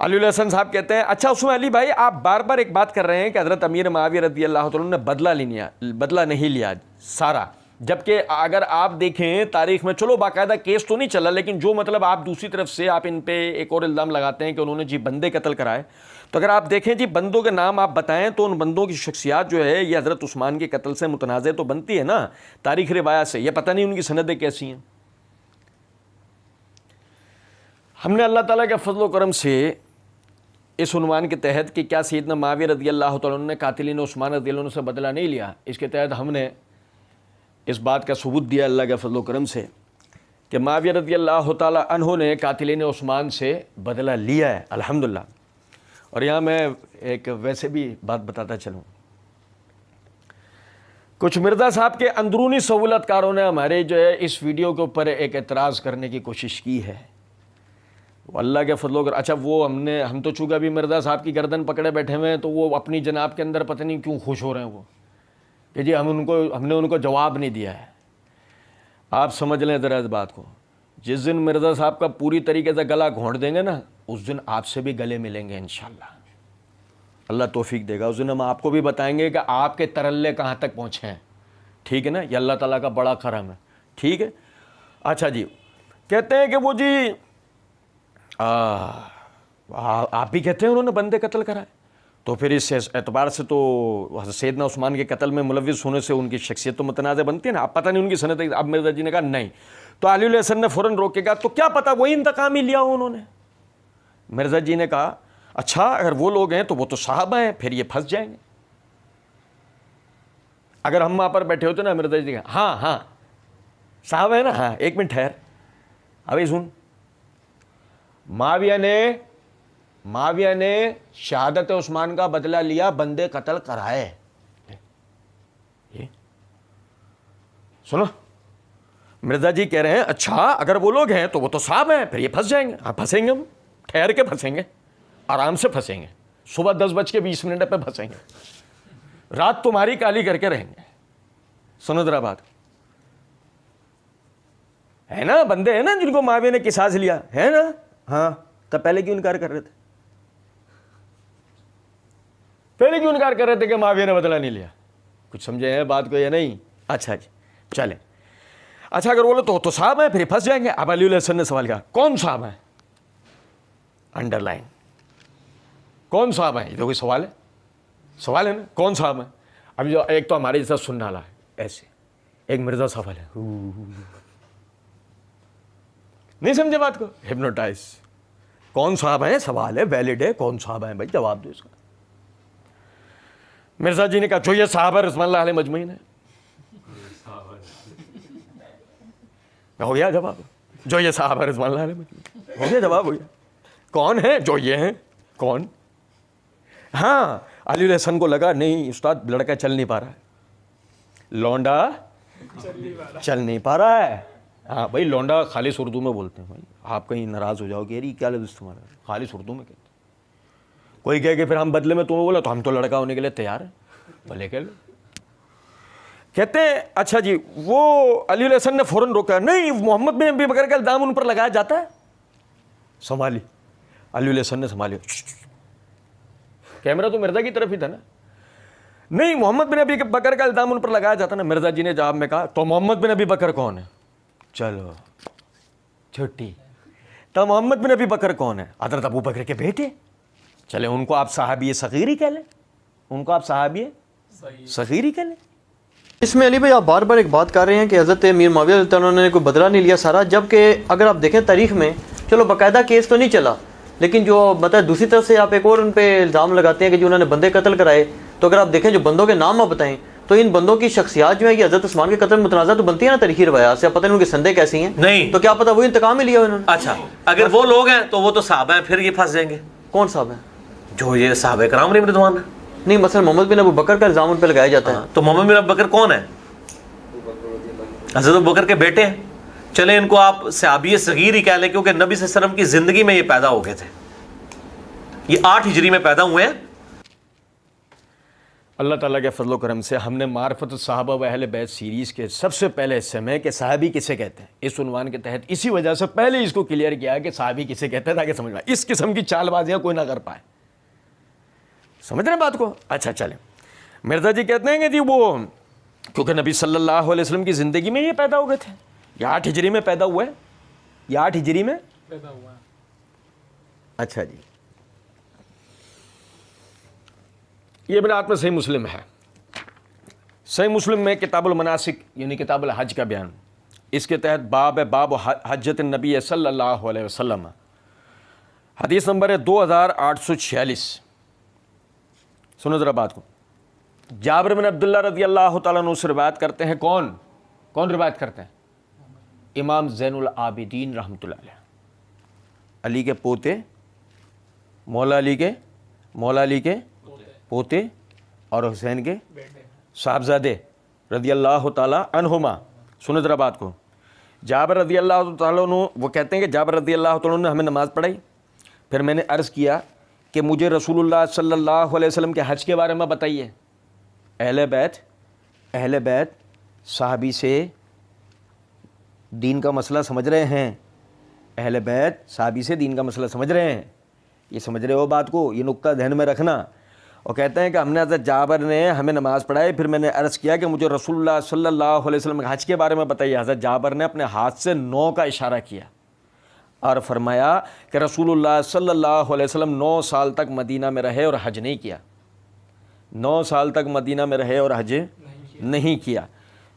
अली हसन साहब कहते हैं अच्छा उसमें अली भाई आप बार बार एक बात कर रहे हैं कि हज़रत अमीर मुआविया रज़ी अल्लाह तआला ने बदला नहीं लिया सारा, जबकि अगर आप देखें तारीख में, चलो बाकायदा केस तो नहीं चला, लेकिन जो मतलब आप दूसरी तरफ से आप इन पे एक और इल्ज़ाम लगाते हैं कि उन्होंने जी बंदे कत्ल कराए, तो अगर आप देखें जी बंदों के नाम आप बताएं तो उन बंदों की शख्सियात जो है ये हज़रत उस्मान के कत्ल से मुतनाज़ तो बनती है ना तारीख़ रिवायत से। ये पता नहीं उनकी सनदें कैसी हैं। हमने अल्लाह ताला के फजल व करम से इस उन्वान के तहत कि क्या सैयदना मुआविया रज़ी अल्लाह तआला ने कातिलीन उस्मान रज़ी अल्लाह से बदला नहीं लिया, इसके तहत हमने इस बात का सबूत दिया अल्लाह के फजल व करम से कि मुआविया रज़ी अल्लाह तआला अन्हु ने कातिलीन उस्मान से बदला लिया है अल्हम्दुलिल्लाह। और यहाँ मैं एक वैसे भी बात बताता चलूँ, कुछ मिर्ज़ा साहब के अंदरूनी सहूलतकारों ने हमारे जो है इस वीडियो के ऊपर एक एतराज़ करने की कोशिश की है। अल्लाह के फजल, अच्छा वो हम तो चूँकि अभी मिर्ज़ा साहब की गर्दन पकड़े बैठे हुए हैं तो वो अपनी जनाब के अंदर पता नहीं क्यों खुश हो रहे हैं वो कि जी हमने उनको जवाब नहीं दिया है। आप समझ लें ज़रा इस बात को, जिस दिन मिर्ज़ा साहब का पूरी तरीके से गला घोंट देंगे ना उस दिन आपसे भी गले मिलेंगे इंशाअल्लाह, अल्लाह तौफीक देगा। उस दिन हम आपको भी बताएंगे कि आपके तरल्ले कहाँ तक पहुँचे हैं, ठीक है ना, ये अल्लाह ताला का बड़ा करम है, ठीक है। अच्छा जी, कहते हैं कि वो जी आप भी कहते हैं उन्होंने बंदे कत्ल कराए, तो फिर इस एतबार से तो सैयदना उस्मान के कत्ल में मुलव्विस होने से उनकी शख्सियत तो मुतनाज़ बनती है ना। आप पता नहीं उनकी सनद। अब मिर्ज़ा जी ने कहा नहीं, तो अली हसन ने फ़ौरन रोकेगा तो क्या पता वही इंतकाम ही लिया हो उन्होंने। मिर्ज़ा जी ने कहा अच्छा अगर वो लोग हैं तो वो तो साहबा हैं, फिर ये फंस जाएंगे। अगर हम वहाँ पर बैठे होते ना, मिर्ज़ा जी कहा हाँ हाँ साहब है ना, हाँ एक मिनट ठहर, अभी सुन, मुआविया ने शहादत उस्मान का बदला लिया, बंदे कत्ल कराए। ये सुनो, मिर्ज़ा जी कह रहे हैं अच्छा अगर वो लोग हैं तो वो तो साहब हैं, फिर ये फंस जाएंगे। हाँ फंसेंगे, हम ठहर के फंसेंगे, आराम से फंसेंगे, सुबह 10:20 पे फंसेंगे, रात तुम्हारी काली करके रहेंगे। सुनो जरा बात, है ना बंदे हैं ना जिनको मुआविया ने किसास लिया है ना, हाँ तब पहले क्यों इनकार कर रहे थे? पहले क्यों इनकार कर रहे थे कि मुआविया ने बदला नहीं लिया? कुछ समझे हैं बात को या नहीं? अच्छा जी चलें। अच्छा अगर बोलो तो साहब है, फिर फंस जाएंगे। अब अली हसन ने सवाल किया कौन साहब है, अंडरलाइन, कौन साहब है? ये तो कोई सवाल है ना, कौन साहब है? अब जो एक तो हमारे जैसा सुनने वाला है ऐसे, एक मिर्ज़ा सवाल है, नहीं समझे बात को, हिप्नोटाइज। कौन साहब है, सवाल है, वैलिड है, कौन साहब है भाई, जवाब दो इसका। मिर्ज़ा जी ने कहा जो ये साहब है रज़वानुल्लाह अलैहि मजमईन है। हो गया जवाब, जो ये साहब है रज़वानुल्लाह अलैहि मजमईन, हो गया जवाब, हो गया। कौन है? जो ये हैं। कौन? हाँ अली हसन को लगा नहीं उस्ताद लड़का चल नहीं पा रहा है, लौंडा चल नहीं पा रहा है। हाँ भाई लौंडा खालिस उर्दू में बोलते हैं भाई, आप कहीं नाराज़ हो जाओगे यार क्या लफ्ज़ इस्तेमाल है, खालिस उर्दू में कहते हैं। कोई कहे कि फिर हम बदले में तुम्हें बोला तो हम तो लड़का होने के लिए तैयार हैं, भले कह लो। कहते हैं अच्छा जी, वो अली हसन ने फ़ौरन रोका, नहीं मोहम्मद बिन अबी बकर का इल्ज़ाम उन पर लगाया जाता है। संभाली, अली हसन ने संभाली, कैमरा तो मिर्ज़ा की तरफ ही था ना, नहीं मोहम्मद बिन अबी बकर का इल्ज़ाम उन पर लगाया जाता ना। मिर्ज़ा जी ने जवाब में कहा तो मोहम्मद बिन अबी बकर कौन है? चलो छुट्टी, तो मोहम्मद बिन अबी बकर कौन है? हज़रत अबू बकर के बेटे। चले उनको आप सहाबी सगीर ही कह लें, उनको आप सहाबी सगीर ही कह लें। इसमें अली भाई आप बार बार एक बात कर रहे हैं कि हज़रत अमीर मुआविया रज़ी अल्लाह अन्हु ने कोई बदला नहीं लिया सारा, जबकि अगर आप देखें तारीख में चलो बाकायदा केस तो नहीं चला, लेकिन जो मतलब दूसरी तरफ से आप एक और उन पर इल्ज़ाम लगाते हैं कि जो उन्होंने बंदे कत्ल कराए, तो अगर आप देखें जो बंदों के नाम आप बताएं तो इन बंदों की शख्सियात जो है कि हज़रत उस्मान के कत्ल मुतनाज़ा तो बनती है ना तारीखी रवायात से, पता नहीं उनकी संदेह कैसी हैं, नहीं तो क्या पता वो इंतकाम ही लिया उन्होंने। अच्छा अगर वो लोग हैं तो वो तो साहब हैं, फिर ये फंस जाएंगे। कौन साहब है? जो ये साहब कराम रिज़वान है। नहीं मसलन मोहम्मद बिन अबू बकर का इल्ज़ाम उन पर लगाया जाता है। तो मोहम्मद बिन अबू बकर कौन है? हज़रत अबू बकर के बेटे हैं। चले इनको आप सहाबी सगीर ही कह लें, क्योंकि नबी सल्लल्लाहु अलैहि वसल्लम की जिंदगी में ये पैदा हो गए थे, ये 8 हिजरी में पैदा हुए हैं। अल्लाह ताला के फजल करम से हमने मार्फत सहाबा व अहले बैत सीरीज़ के सबसे पहले हिस्से में कि सहाबी किसे कहते हैं, इस उन्वान के तहत इसी वजह से पहले इसको क्लियर किया कि सहाबी किसे कहते हैं, ताकि समझ में इस किस्म की चालबाजियाँ कोई ना कर पाए। समझ रहे बात को? अच्छा चलें, मिर्ज़ा जी कहते हैं कि जी वो क्योंकि नबी सल्लल्लाहु अलैहि वसल्लम की ज़िंदगी में ये पैदा हो गए थे, या 8 हिजरी में पैदा हुआ है, या 8 हिजरी में पैदा हुआ है। अच्छा जी, ये बिनात में सही मुस्लिम है। सही मुस्लिम में किताबुल मनासिक यानी किताबुल हज का बयान, इसके तहत बाब है बाब हज्जत नबी सल्लल्लाहु अलैहि वसल्लम, हदीस नंबर है 2846। सुनो ज़रा बात को। जाबिर बिन अब्दुल्लाह रज़ी अल्लाह तआला अन्हु से रिवायत करते हैं। कौन रिवायत करते हैं? इमाम ज़ैनुल आबिदीन रहमतुल्लाह अलैह, अली के पोते, मौला अली के पोते और हुसैन के साहबजादे रज़ी अल्लाह ताला अन्हुमा। सुनो ज़रा बात को। जाबिर रज़ी अल्लाह ताला अन्हु वो कहते हैं कि जाबिर रज़ी अल्लाह ताला अन्हु ने हमें नमाज़ पढ़ाई, फिर मैंने अर्ज़ किया कि मुझे रसूलुल्लाह सल्लल्लाहु अलैहि वसल्लम के हज के बारे में बताइए। अहले बैत साहबी से दीन का मसला समझ रहे हैं, अहले बैत साहबी से दीन का मसला समझ रहे हैं, ये समझ रहे हो बात को, ये नुक्ता ध्यान में रखना। और कहते हैं कि हमने हज़रत जाबिर ने हमें नमाज़ पढ़ाई, फिर मैंने अर्ज़ किया कि मुझे रसूलुल्लाह सल्लल्लाहु अलैहि वसल्लम के हज के बारे में बताइए। हज़रत जाबिर ने अपने हाथ से 9 का इशारा किया और फरमाया कि रसूलुल्लाह सल्लल्लाहु अलैहि वसल्लम 9 साल तक मदीना में रहे और हज नहीं किया। 9 साल तक मदीना में रहे और हज नहीं किया।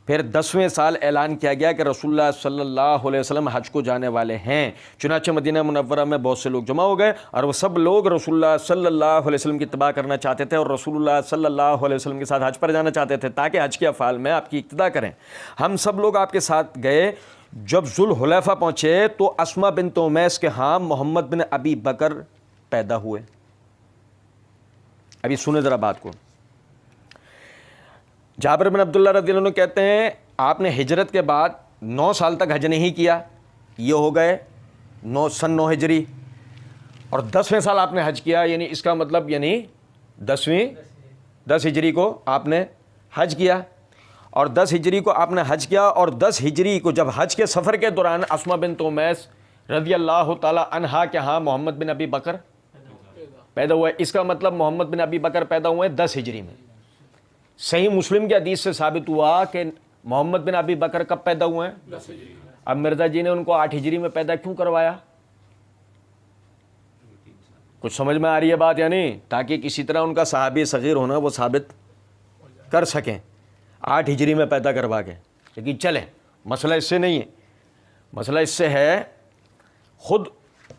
फिर 10वें साल ऐलान किया गया कि रसूलुल्लाह सल्लल्लाहु अलैहि वसल्लम हज को जाने वाले हैं। चुनांचे मदीना मुनव्वरा में बहुत से लोग जमा हो गए और वो सब लोग रसूलुल्लाह सल्लल्लाहु अलैहि वसल्लम की इत्तिबा करना चाहते थे और रसूलुल्लाह सल्लल्लाहु अलैहि वसल्लम के साथ हज पर जाना चाहते थे ताकि हज के अफ़ाल में आपकी इक्तिदा करें। हम सब लोग आपके साथ गए। जब ज़ुल्हुलैफ़ा पहुँचे तो अस्मा बिन्त उमैस के यहाँ मोहम्मद बिन अबी बकर पैदा हुए। अभी सुने ज़रा बात को। जाबिर बिन अब्दुल्लाह रज़ियल्लाहु अन्हु कहते हैं आपने हिजरत के बाद 9 साल तक हज नहीं किया, ये हो गए सन 9 हिजरी, और 10वें साल आपने हज किया, यानी इसका मतलब यानी 10 हिजरी को आपने हज किया और 10 हिजरी को आपने हज किया और 10 हिजरी को जब हज के सफ़र के दौरान अस्मा बिन्त उमैस रज़ी अल्लाह ताला अन्हा के यहाँ मोहम्मद बिन अबी बकर पैदा हुआ। इसका मतलब मोहम्मद बिन अबी बकर पैदा हुए 10 हिजरी में। सही मुस्लिम के हदीस से साबित हुआ कि मोहम्मद बिन अबी बकर कब पैदा हुए हैं? 10 हिजरी। अब मिर्ज़ा जी ने उनको 8 हिजरी में पैदा क्यों करवाया? कुछ समझ में आ रही है बात या नहीं? ताकि किसी तरह उनका सहाबी सगीर होना वो साबित कर सकें 8 हिजरी में पैदा करवा के। लेकिन चलें, मसला इससे नहीं है, मसला इससे है खुद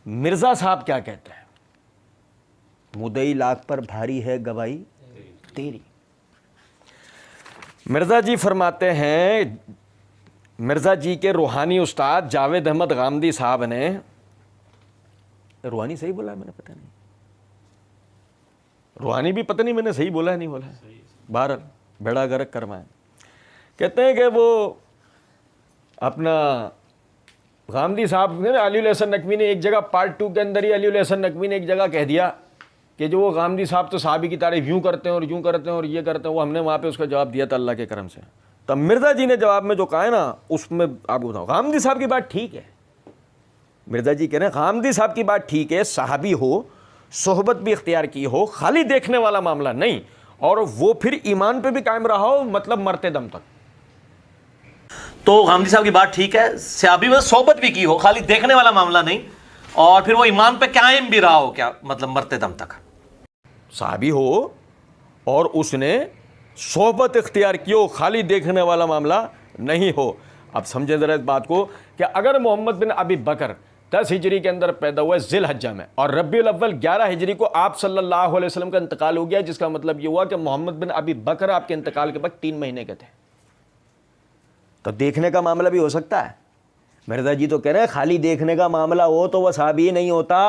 मिर्ज़ा साहब क्या कहते हैं, मुदई लाख पर भारी है गवाही तेरी। मिर्ज़ा जी फरमाते हैं, मिर्ज़ा जी के रूहानी उस्ताद जावेद अहमद गामदी साहब ने, रूहानी सही बोला है मैंने, पता नहीं, रूहानी भी पता नहीं मैंने सही बोला है नहीं बोला है, बहरहाल बेड़ा गर्क करवाएं। कहते हैं कि वो अपना गामदी साहब ने अली हसन नकवी ने एक जगह पार्ट 2 के अंदर ही अली हसन नकवी ने एक जगह कह दिया कि जो वो गामदी साहब तो साहबी की तारीफ यूँ करते हैं और यूँ करते हैं और ये करते हैं, वो हमने वहाँ पे उसका जवाब दिया था अल्लाह के करम से। तब मिर्ज़ा जी ने जवाब में जो कहा है ना, उसमें आपको बताओ, गामदी साहब की बात ठीक है, मिर्ज़ा जी कह रहे हैं गामदी साहब की बात ठीक है, साहबी हो, सोहबत भी इख्तियार की हो, खाली देखने वाला मामला नहीं, और वो फिर ईमान पे भी कायम रहा हो, मतलब मरते दम तक। तो गामदी साहब की बात ठीक है, सहाबी में सोहबत भी की हो, खाली देखने वाला मामला नहीं, और फिर वो ईमान पे कायम भी रहा हो, क्या मतलब मरते दम तक। साहबी हो और उसने सोहबत इख्तियार की हो, खाली देखने वाला मामला नहीं हो। अब समझे ज़रा इस बात को कि अगर मोहम्मद बिन अबी बकर 10 हिजरी के अंदर पैदा हुआ ज़िल हज्जा में और रबीउल अव्वल 11 हिजरी को आप सल्लल्लाहु अलैहि वसल्लम का इंतकाल हो गया, जिसका मतलब ये हुआ कि मोहम्मद बिन अबी बकर आपके इंतकाल के बाद 3 महीने के थे, तो देखने का मामला भी हो सकता है। मिर्ज़ा जी तो कह रहे हैं खाली देखने का मामला हो तो वह साहबी नहीं होता,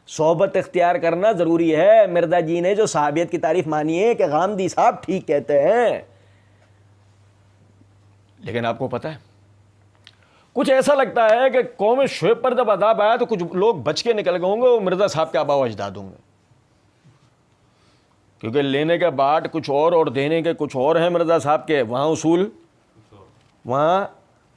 सोहबत इख्तियार करना ज़रूरी है। मिर्ज़ा जी ने जो साहबियत की तारीफ मानी है कि गामदी साहब ठीक कहते हैं, लेकिन आपको पता है कुछ ऐसा लगता है कि कौम शुएब पर जब अज़ाब आया तो कुछ लोग बच के निकल गए होंगे, वो मिर्ज़ा साहब के आबा व अजदाद होंगे। क्योंकि लेने के बाद कुछ और देने के कुछ और हैं मिर्ज़ा साहब के। वहाँ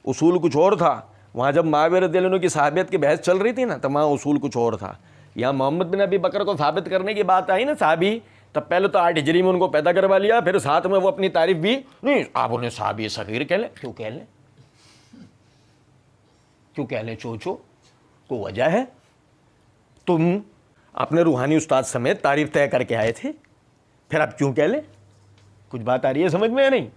उसूल कुछ और था। वहाँ जब मुआविया रज़ियल्लाहु अन्हु की साहबियत की बहस चल रही थी ना, तब वहाँ उसूल कुछ और था। यहाँ मोहम्मद बिन अबी बकर को साबित करने की बात आई ना साहबी, तब पहले तो 8 हिजरी में उनको पैदा करवा लिया, फिर साथ में वो अपनी तारीफ भी नहीं, आप उन्हें साहबी सगीर कह लें। क्यों कह लें, क्यों कह लें चोचो, को वजह है? तुम अपने रूहानी उस्ताद समेत तारीफ तय करके आए थे, फिर आप क्यों कह लें? कुछ बात आ रही है समझ में या नहीं?